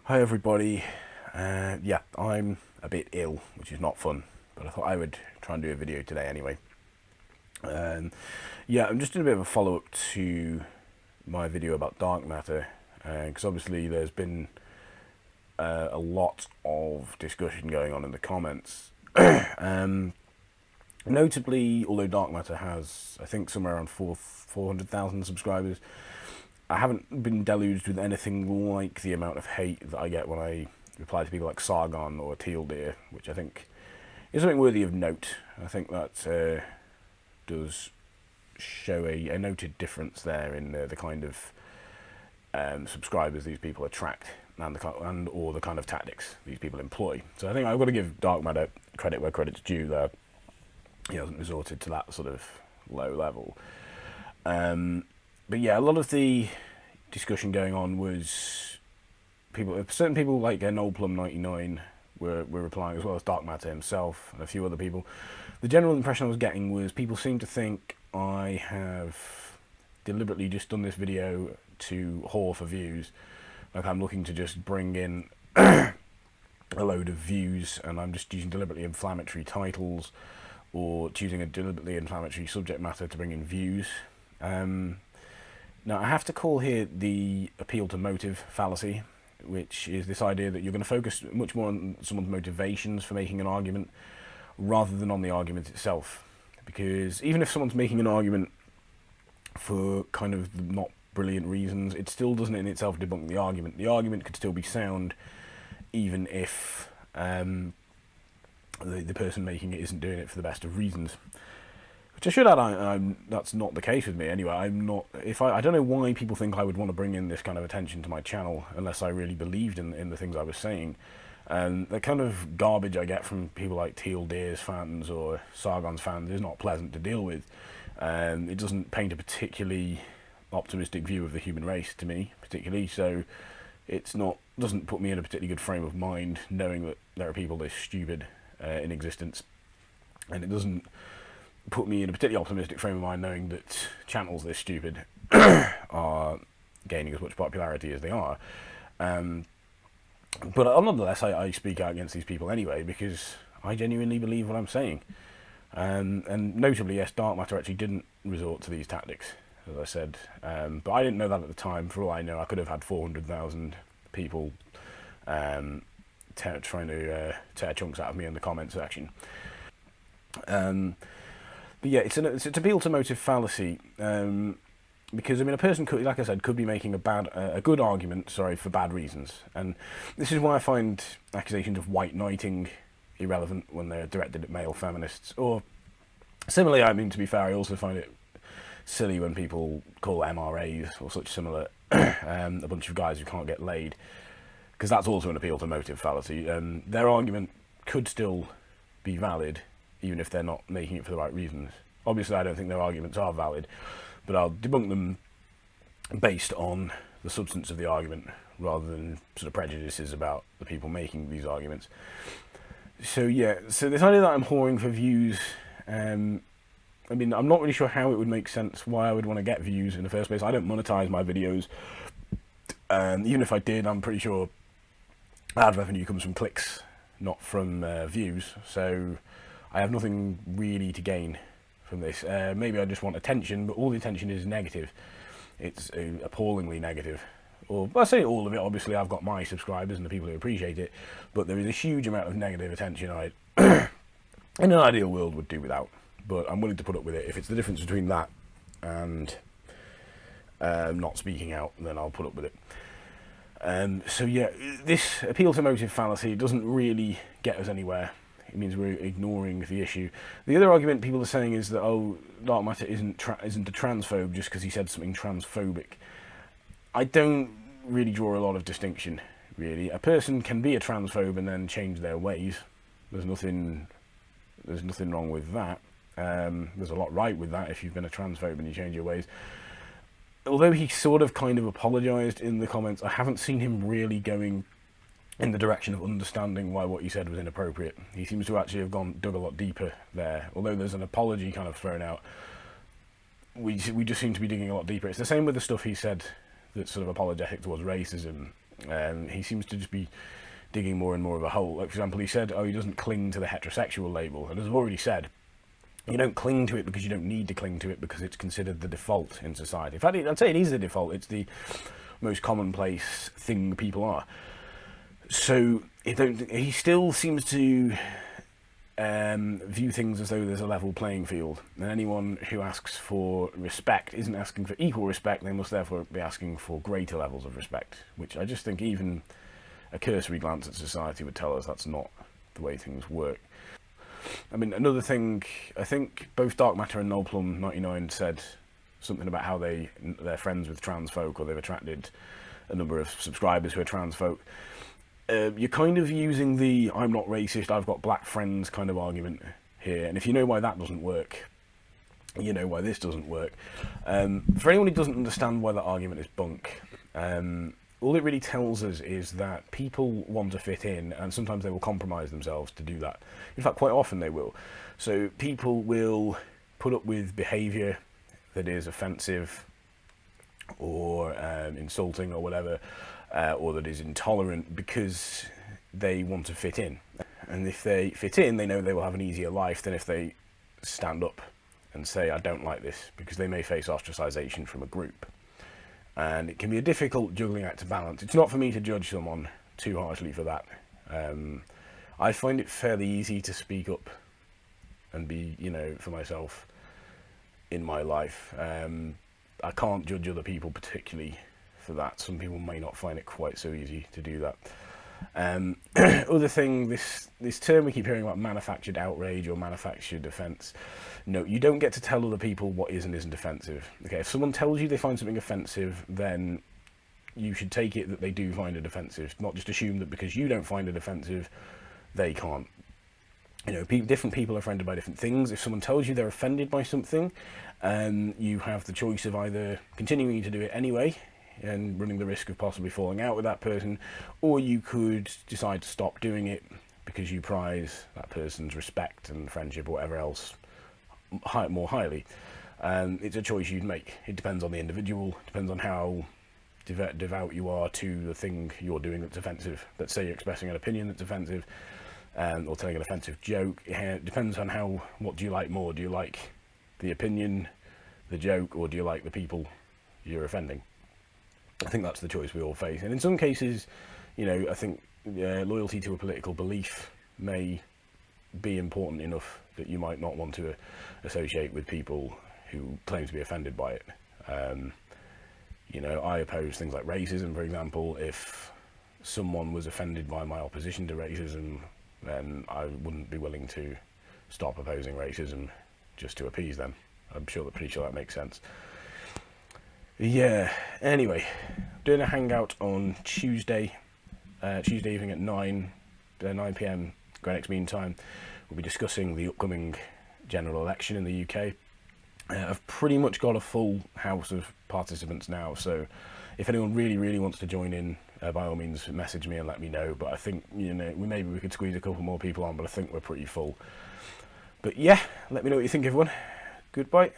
Hi everybody. Yeah, I'm a bit ill, which is not fun, but I thought I would try and do a video today anyway. Yeah, I'm just doing a bit of a follow-up to my video about dark matter, because obviously there's been a lot of discussion going on in the comments. Notably, although dark matter has, I think, somewhere around 400,000 subscribers, I haven't been deluged with anything like the amount of hate that I get when I reply to people like Sargon or Teal Deer, which I think is something worthy of note. I think that does show a noted difference there in the kind of subscribers these people attract and or the kind of tactics these people employ. So I think I've got to give Dark Matter credit where credit's due there. He hasn't resorted to that sort of low level. But yeah, a lot of the discussion going on was certain people like Noel Plum 99 were replying, as well as Dark Matter himself and a few other people. The general impression I was getting was people seem to think I have deliberately just done this video to haul for views, like I'm looking to just bring in a load of views, and I'm just using deliberately inflammatory titles or choosing a deliberately inflammatory subject matter to bring in views. Now, I have to call here the appeal to motive fallacy, which is this idea that you're going to focus much more on someone's motivations for making an argument rather than on the argument itself. Because even if someone's making an argument for kind of not brilliant reasons, it still doesn't in itself debunk the argument. The argument could still be sound even if the person making it isn't doing it for the best of reasons. Which I should add, that's not the case with me anyway. I'm not. I don't know why people think I would want to bring in this kind of attention to my channel unless I really believed in the things I was saying. And the kind of garbage I get from people like Teal Deer's fans or Sargon's fans is not pleasant to deal with. It doesn't paint a particularly optimistic view of the human race to me, particularly. So doesn't put me in a particularly good frame of mind knowing that there are people this stupid in existence, and it doesn't put me in a particularly optimistic frame of mind knowing that channels this stupid are gaining as much popularity as they are. But nonetheless, I speak out against these people anyway because I genuinely believe what I'm saying. And notably, yes, Dark Matter actually didn't resort to these tactics, as I said. But I didn't know that at the time. For all I know, I could have had 400,000 people trying to tear chunks out of me in the comment section. But yeah, it's an appeal to motive fallacy, because I mean a person could, like I said, could be making a good argument, for bad reasons, and this is why I find accusations of white knighting irrelevant when they're directed at male feminists. Or similarly, I mean, to be fair, I also find it silly when people call MRAs or such similar a bunch of guys who can't get laid, because that's also an appeal to motive fallacy. Their argument could still be valid even if they're not making it for the right reasons. Obviously, I don't think their arguments are valid, but I'll debunk them based on the substance of the argument rather than sort of prejudices about the people making these arguments. So yeah, so this idea that I'm whoring for views, I mean, I'm not really sure how it would make sense why I would want to get views in the first place. I don't monetize my videos, and even if I did, I'm pretty sure ad revenue comes from clicks, not from views. So I have nothing really to gain from this. Maybe I just want attention, but all the attention is negative. It's appallingly negative. Or I say all of it. Obviously, I've got my subscribers and the people who appreciate it, but there is a huge amount of negative attention I, in an ideal world, would do without. But I'm willing to put up with it. If it's the difference between that and not speaking out, then I'll put up with it. So yeah, this appeal to motive fallacy doesn't really get us anywhere. It means we're ignoring the issue. The other argument people are saying is that, oh, Dark Matter isn't a transphobe just because he said something transphobic. I don't really draw a lot of distinction, really. A person can be a transphobe and then change their ways. There's nothing wrong with that. There's a lot right with that if you've been a transphobe and you change your ways. Although he sort of kind of apologised in the comments, I haven't seen him really going in the direction of understanding why what he said was inappropriate. He seems to actually have dug a lot deeper there. Although there's an apology kind of thrown out, we just seem to be digging a lot deeper. It's the same with the stuff he said that's sort of apologetic towards racism. He seems to just be digging more and more of a hole. Like, for example, he said, he doesn't cling to the heterosexual label. And as I've already said, you don't cling to it because you don't need to cling to it, because it's considered the default in society. In fact, I'd say it is the default. It's the most commonplace thing people are. So he still seems to view things as though there's a level playing field, and anyone who asks for respect isn't asking for equal respect. They must therefore be asking for greater levels of respect, which I just think even a cursory glance at society would tell us that's not the way things work. I mean, another thing, I think both Dark Matter and NoelPlum99 said something about how they're friends with trans folk, or they've attracted a number of subscribers who are trans folk. You're kind of using the "I'm not racist, I've got black friends" kind of argument here, and if you know why that doesn't work, you know why this doesn't work. For anyone who doesn't understand why that argument is bunk, all it really tells us is that people want to fit in, and sometimes they will compromise themselves to do that. In fact, quite often they will. So people will put up with behaviour that is offensive or insulting or whatever, or that is intolerant, because they want to fit in. And if they fit in, they know they will have an easier life than if they stand up and say, "I don't like this," because they may face ostracisation from a group. And it can be a difficult juggling act to balance. It's not for me to judge someone too harshly for that. I find it fairly easy to speak up and be, for myself in my life. I can't judge other people particularly for that. Some people may not find it quite so easy to do that. Other thing, this term we keep hearing about, manufactured outrage or manufactured offence. No, you don't get to tell other people what is and isn't offensive. Okay, if someone tells you they find something offensive, then you should take it that they do find it offensive, not just assume that because you don't find it offensive, they can't. Different people are offended by different things. If someone tells you they're offended by something, you have the choice of either continuing to do it anyway and running the risk of possibly falling out with that person, or you could decide to stop doing it because you prize that person's respect and friendship or whatever else more highly. It's a choice you'd make. It depends on the individual, depends on how devout you are to the thing you're doing that's offensive. Let's say you're expressing an opinion that's offensive, or telling an offensive joke. It depends on what do you like more? Do you like the opinion, the joke, or do you like the people you're offending? I think that's the choice we all face. And in some cases, I think loyalty to a political belief may be important enough that you might not want to associate with people who claim to be offended by it. I oppose things like racism, for example. If someone was offended by my opposition to racism, then I wouldn't be willing to stop opposing racism just to appease them. I'm pretty sure that makes sense. Yeah, anyway, doing a hangout on Tuesday evening at 9 p.m. Greenwich Mean Time. We'll be discussing the upcoming general election in the UK. I've pretty much got a full house of participants now, so if anyone really, really wants to join in, by all means message me and let me know. But I think, maybe we could squeeze a couple more people on, but I think we're pretty full. But yeah, let me know what you think, everyone. Goodbye.